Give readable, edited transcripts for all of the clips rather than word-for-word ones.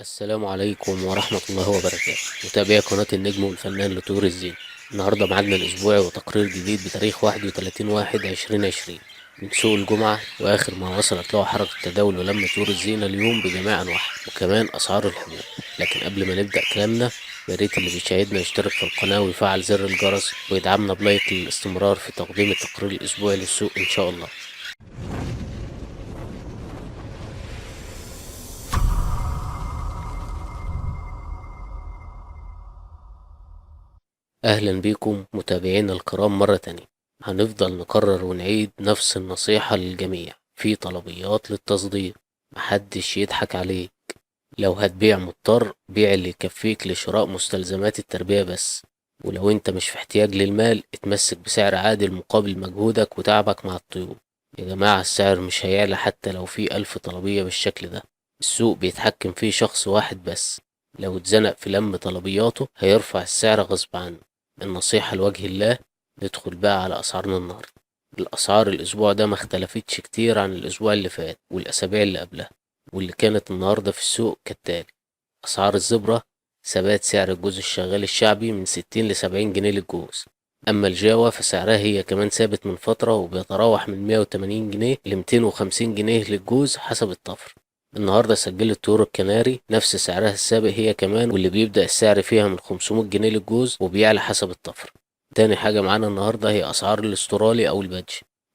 السلام عليكم ورحمة الله وبركاته. متابعي قناة النجم والفنان لطيور الزين. النهاردة معادنا الأسبوعي وتقرير جديد بتاريخ 31/1/2020 من سوق الجمعة، وآخر ما وصلت له حركة تداول ولم طيور الزينة اليوم بجميع أنواعها، وكمان أسعار الحبوب. لكن قبل ما نبدأ كلامنا، ياريت اللي بيشاهدنا يشترك في القناة ويفعل زر الجرس ويدعمنا بلايك للاستمرار في تقديم التقرير الأسبوعي للسوق إن شاء الله. أهلا بيكم متابعينا الكرام مرة تانية. هنفضل نكرر ونعيد نفس النصيحة للجميع في طلبيات للتصدير. محدش يضحك عليك. لو هتبيع مضطر بيع اللي يكفيك لشراء مستلزمات التربية بس، ولو انت مش في احتياج للمال اتمسك بسعر عادل مقابل مجهودك وتعبك مع الطيور. يا جماعة السعر مش هيعلى حتى لو في 1000 طلبية بالشكل ده. السوق بيتحكم فيه شخص واحد بس، لو اتزنق في لم طلبياته هيرفع السعر غصب عنه. النصيحة لوجه الله، ندخل بقى على أسعارنا النهاردة. الأسعار الأسبوع ده ما اختلفتش كتير عن الأسبوع اللي فات والأسابيع اللي قبلها واللي كانت النهاردة في السوق كالتالي. أسعار الزبرة: ثبات سعر الجوز الشغال الشعبي من 60 ل70 جنيه للجوز. أما الجاوة فسعرها هي كمان ثابت من فترة وبيتراوح من 180 جنيه ل250 جنيه للجوز حسب الطفر. النهاردة سجلت طيور الكناري نفس سعرها السابق هي كمان، واللي بيبدأ السعر فيها من 500 جنيه للجوز وبيعلى حسب الطفر. تاني حاجة معانا النهاردة هي أسعار الاسترالي أو البادج،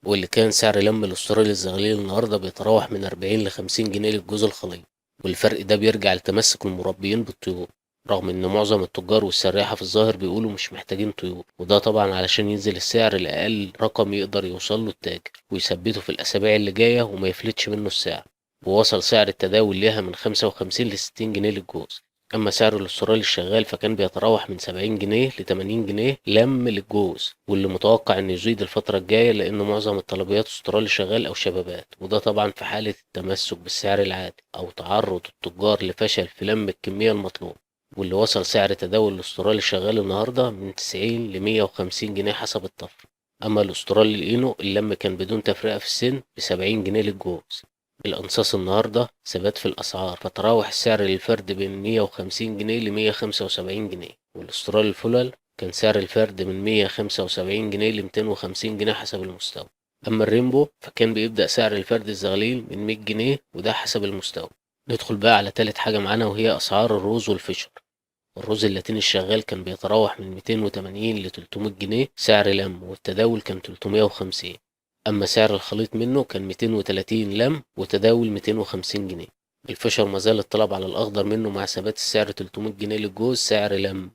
واللي كان سعر لم الاسترالي الزغليل النهاردة بيتراوح من 40 ل50 جنيه للجوز الخليط، والفرق ده بيرجع لتمسك المربيين بالطيور، رغم ان معظم التجار والسراحة في الظاهر بيقولوا مش محتاجين طيور، وده طبعا علشان ينزل السعر لأقل رقم يقدر يوصل له التاجر ويثبته في الأسابيع اللي جاية وما يفلتش منه السعر. ووصل سعر التداول ليها من 55 ل60 جنيه للجوز. أما سعر الاسترالي الشغال فكان بيتراوح من 70 جنيه ل80 جنيه لم للجوز، واللي متوقع إنه يزيد الفترة الجاية لأن معظم الطلبيات استرالي شغال أو شبابات، وده طبعا في حالة التمسك بالسعر العادي أو تعرض التجار لفشل في لم الكمية المطلوبة. واللي وصل سعر تداول الاسترالي الشغال النهاردة من 90 ل150 جنيه حسب الطفر. أما الاسترالي الإينو اللم كان بدون تفرقة في السن ب70 جنيه للجوز. الأنصاص النهاردة ثبات في الأسعار، فتراوح السعر للفرد بين 150 جنيه ل175 جنيه، والاسترالي الفلل كان سعر الفرد من 175 جنيه ل250 جنيه حسب المستوى. أما الريمبو فكان بيبدأ سعر الفرد الزغليل من 100 جنيه وده حسب المستوى. ندخل بقى على تالت حاجة معانا وهي أسعار الرز والفشر. الرز اللاتيني الشغال كان بيتراوح من 280 ل 300 جنيه سعر لم، والتداول كان 350. أما سعر الخليط منه كان 230 لم وتداول 250 جنيه. الفشر مازال الطلب على الأخضر منه مع ثبات السعر 300 جنيه للجوز سعر لم.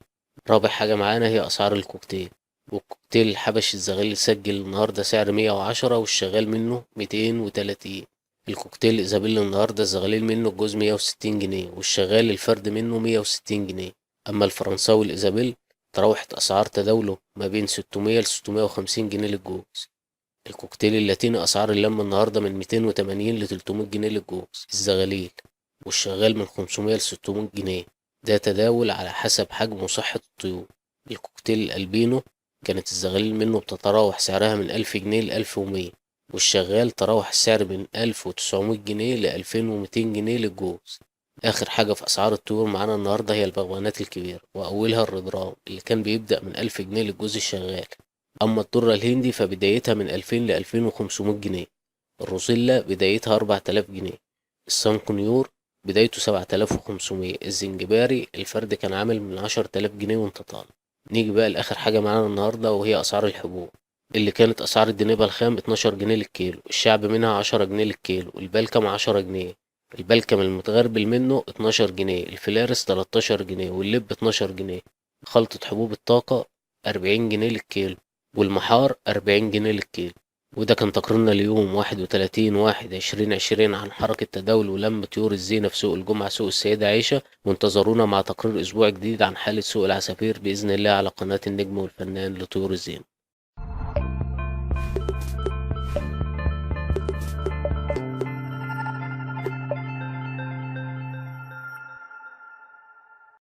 رابع حاجة معانا هي أسعار الكوكتيل. والكوكتيل الحبشي الزغيل سجل النهاردة سعر 110 والشغال منه 230. الكوكتيل إيزابيل النهاردة الزغليل منه الجوز 160 جنيه والشغال الفرد منه 160 جنيه. أما الفرنساوي الإيزابيل تراوحت أسعار تداوله ما بين 600 ل 650 جنيه للجوز. الكوكتيل اللاتيني أسعار اللم النهاردة من 280 ل 300 جنيه للجوز الزغاليل، والشغال من 500 ل 600 جنيه، ده تداول على حسب حجم وصحة الطيور. الكوكتيل الألبينو كانت الزغاليل منه بتتراوح سعرها من 1000 جنيه ل1100، والشغال تراوح السعر من 1900 جنيه ل2200 جنيه للجوز. آخر حاجة في أسعار الطيور معانا النهاردة هي البغبغانات الكبيرة، وأولها الرضراوي اللي كان بيبدأ من 1000 جنيه للجوز الشغال. أما الدرة الهندي فبدايتها من 2000 ل2500 جنيه. الروزيلا بدايتها 4000 جنيه. السانكونيور بدايته 7500. الزنجباري الفرد كان عامل من 10000 جنيه وانت طالع. نيجي بقى لآخر حاجة معانا النهاردة وهي أسعار الحبوب، اللي كانت أسعار الدنيبة الخام 12 جنيه للكيلو، الشعب منها 10 جنيه للكيلو، البلكم 10 جنيه، البلكم المتغربل منه 12 جنيه، الفلارس 13 جنيه، واللب 12 جنيه. خلطة حبوب الطاقة 40 جنيه للكيلو، والمحار 40 جنيه للكيلو. وده كان تقريرنا اليوم 31/1/2020 عن حركة تداول ولم طيور الزينة في سوق الجمعة سوق السيدة عائشة. وانتظرونا مع تقرير أسبوع جديد عن حالة سوق العصافير بإذن الله على قناة النجم والفنان لطيور الزينة.